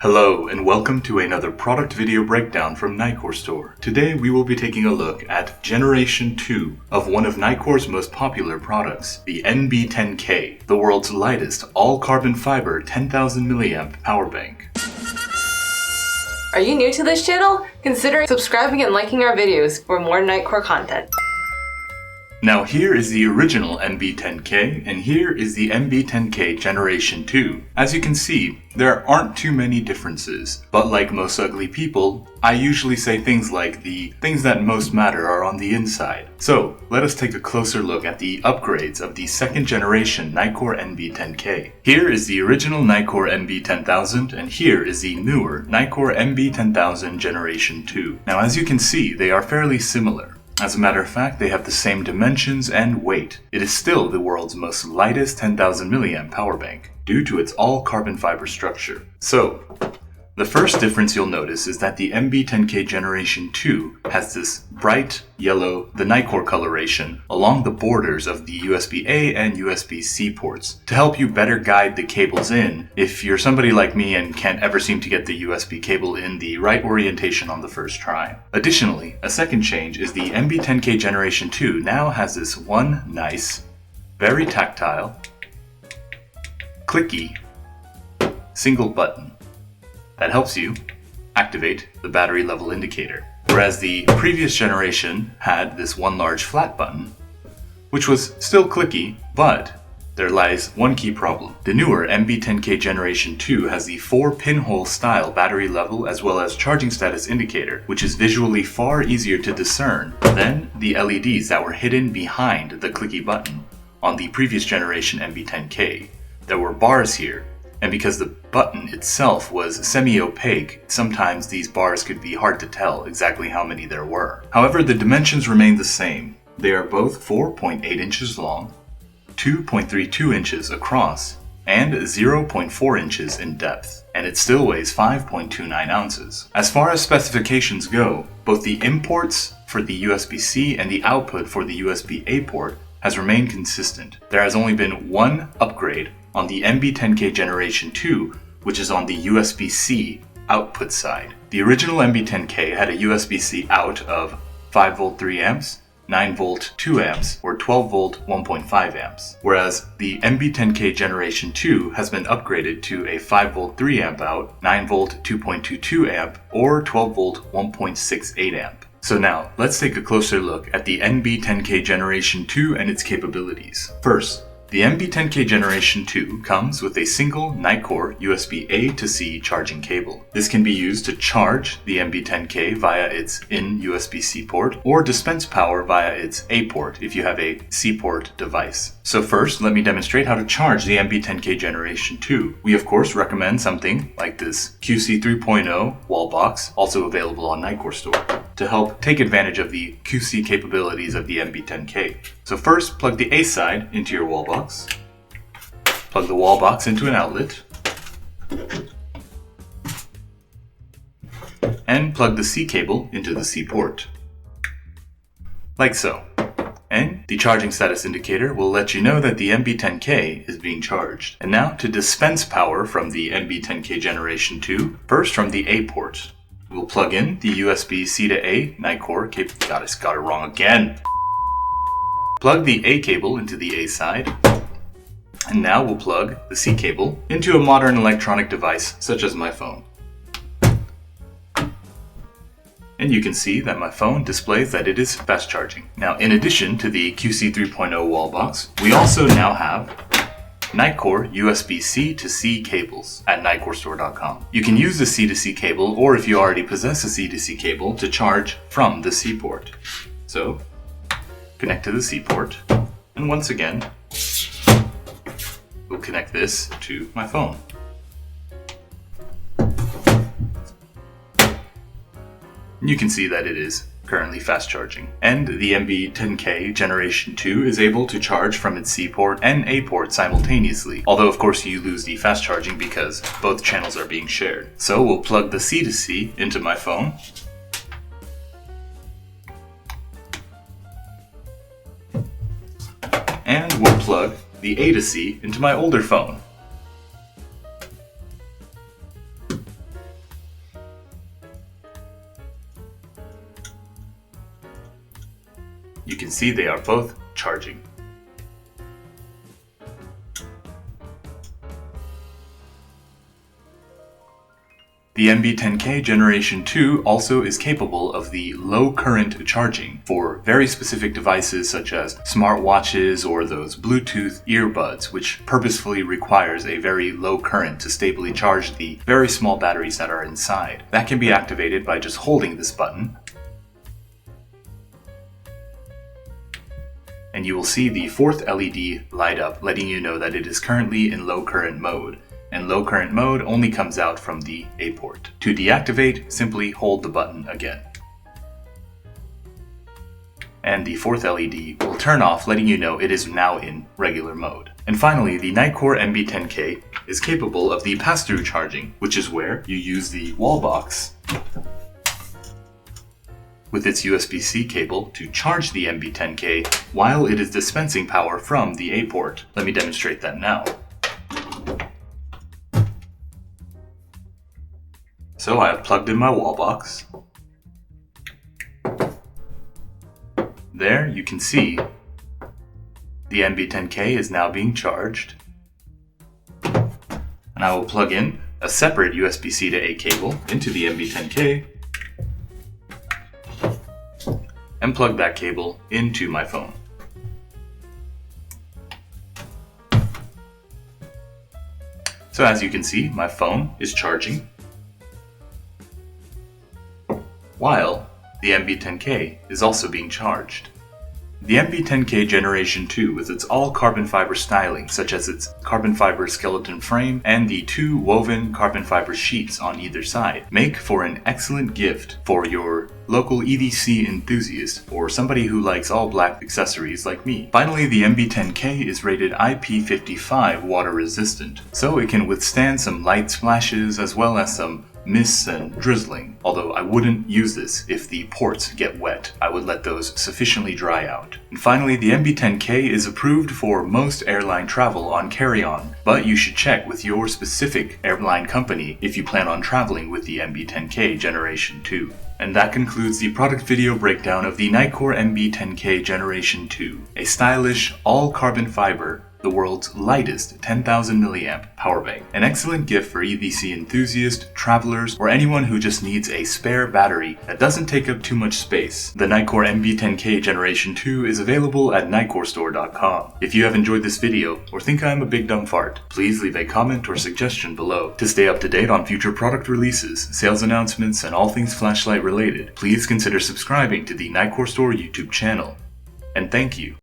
Hello and welcome to another product video breakdown from Nitecore Store. Today we will be taking a look at Generation 2 of one of Nitecore's most popular products, the NB10K, the world's lightest all-carbon fiber 10,000 mAh power bank. Are you new to this channel? Consider subscribing and liking our videos for more Nitecore content. Now here is the original NB10K and here is the NB10K Generation 2. As you can see, there aren't too many differences, but like most ugly people, I usually say things like the things that most matter are on the inside. So let us take a closer look at the upgrades of the second generation Nitecore NB10K. Here is the original Nitecore NB10000 and here is the newer Nitecore NB10000 Generation 2. Now as you can see, they are fairly similar. As a matter of fact, they have the same dimensions and weight. It is still the world's most lightest 10,000 mAh power bank, due to its all-carbon fiber structure. So, the first difference you'll notice is that the NB10K Generation 2 has this bright yellow, the Nitecore coloration, along the borders of the USB-A and USB-C ports to help you better guide the cables in if you're somebody like me and can't ever seem to get the USB cable in the right orientation on the first try. Additionally, a second change is the NB10K Generation 2 now has this one nice, very tactile, clicky, single button that helps you activate the battery level indicator. Whereas the previous generation had this one large flat button, which was still clicky, but there lies one key problem. The newer NB10K Generation 2 has the 4 pinhole style battery level as well as charging status indicator, which is visually far easier to discern than the LEDs that were hidden behind the clicky button on the previous generation NB10K. There were bars here, and because the button itself was semi-opaque, sometimes these bars could be hard to tell exactly how many there were. However, the dimensions remain the same. They are both 4.8 inches long, 2.32 inches across, and 0.4 inches in depth, and it still weighs 5.29 ounces. As far as specifications go, both the imports for the USB-C and the output for the USB-A port has remained consistent. There has only been one upgrade on the NB10K Generation 2, which is on the USB-C output side. The original NB10K had a USB-C out of 5V 3A, 9V 2A, or 12V 1.5A, whereas the NB10K Generation 2 has been upgraded to a 5V 3A out, 9V 2.22A, or 12V 1.68A. So now, let's take a closer look at the NB10K Generation 2 and its capabilities. First, the NB10K Generation 2 comes with a single Nitecore USB-A to C charging cable. This can be used to charge the NB10K via its in USB-C port or dispense power via its A port if you have a C port device. So first, let me demonstrate how to charge the NB10K Generation 2. We of course recommend something like this QC 3.0 wall box, also available on Nitecore Store, to help take advantage of the QC capabilities of the NB10K. So first, plug the A side into your wall box, plug the wall box into an outlet, and plug the C cable into the C port. Like so. And the charging status indicator will let you know that the NB10K is being charged. And now to dispense power from the NB10K Generation 2, first from the A port. We'll plug in the USB-C to A Nitecore cable. God, I got it wrong again. Plug the A cable into the A side. And now we'll plug the C cable into a modern electronic device such as my phone. And you can see that my phone displays that it is fast charging. Now, in addition to the QC 3.0 wall box, we also now have Nitecore USB-C to C cables at NitecoreStore.com. You can use the C to C cable, or if you already possess a C to C cable, to charge from the C port. So, connect to the C port, and once again, we'll connect this to my phone. You can see that it is currently fast charging. And the NB10K Generation 2 is able to charge from its C port and A port simultaneously, although of course you lose the fast charging because both channels are being shared. So we'll plug the C to C into my phone, and we'll plug the A to C into my older phone. you can see they are both charging. The NB10K Generation 2 also is capable of the low current charging for very specific devices such as smartwatches or those Bluetooth earbuds, which purposefully requires a very low current to stably charge the very small batteries that are inside. That can be activated by just holding this button, and you will see the fourth LED light up, letting you know that it is currently in low current mode. And low current mode only comes out from the A port. To deactivate, simply hold the button again. And the fourth LED will turn off, letting you know it is now in regular mode. And finally, the Nitecore NB10K is capable of the pass-through charging, which is where you use the wall box with its USB-C cable to charge the NB10K while it is dispensing power from the A port. Let me demonstrate that now. So I have plugged in my wall box. There you can see the NB10K is now being charged. And I will plug in a separate USB-C to A cable into the NB10K and plug that cable into my phone. So as you can see, my phone is charging while the NB10K is also being charged. The NB10K Generation 2, with its all carbon fiber styling, such as its carbon fiber skeleton frame and the two woven carbon fiber sheets on either side, make for an excellent gift for your local EDC enthusiast or somebody who likes all black accessories like me. Finally, the NB10K is rated IP55 water resistant, so it can withstand some light splashes as well as some mists and drizzling, although I wouldn't use this if the ports get wet. I would let those sufficiently dry out. And finally, the NB10K is approved for most airline travel on carry-on, but you should check with your specific airline company if you plan on traveling with the NB10K Generation 2. And that concludes the product video breakdown of the Nitecore NB10K Generation 2, a stylish, all-carbon fiber, the world's lightest 10,000 milliamp power bank. An excellent gift for EDC enthusiasts, travelers, or anyone who just needs a spare battery that doesn't take up too much space. The Nitecore NB10K Generation 2 is available at nitecorestore.com. If you have enjoyed this video or think I am a big dumb fart, please leave a comment or suggestion below. To stay up to date on future product releases, sales announcements, and all things flashlight related, please consider subscribing to the Nitecore Store YouTube channel. And thank you.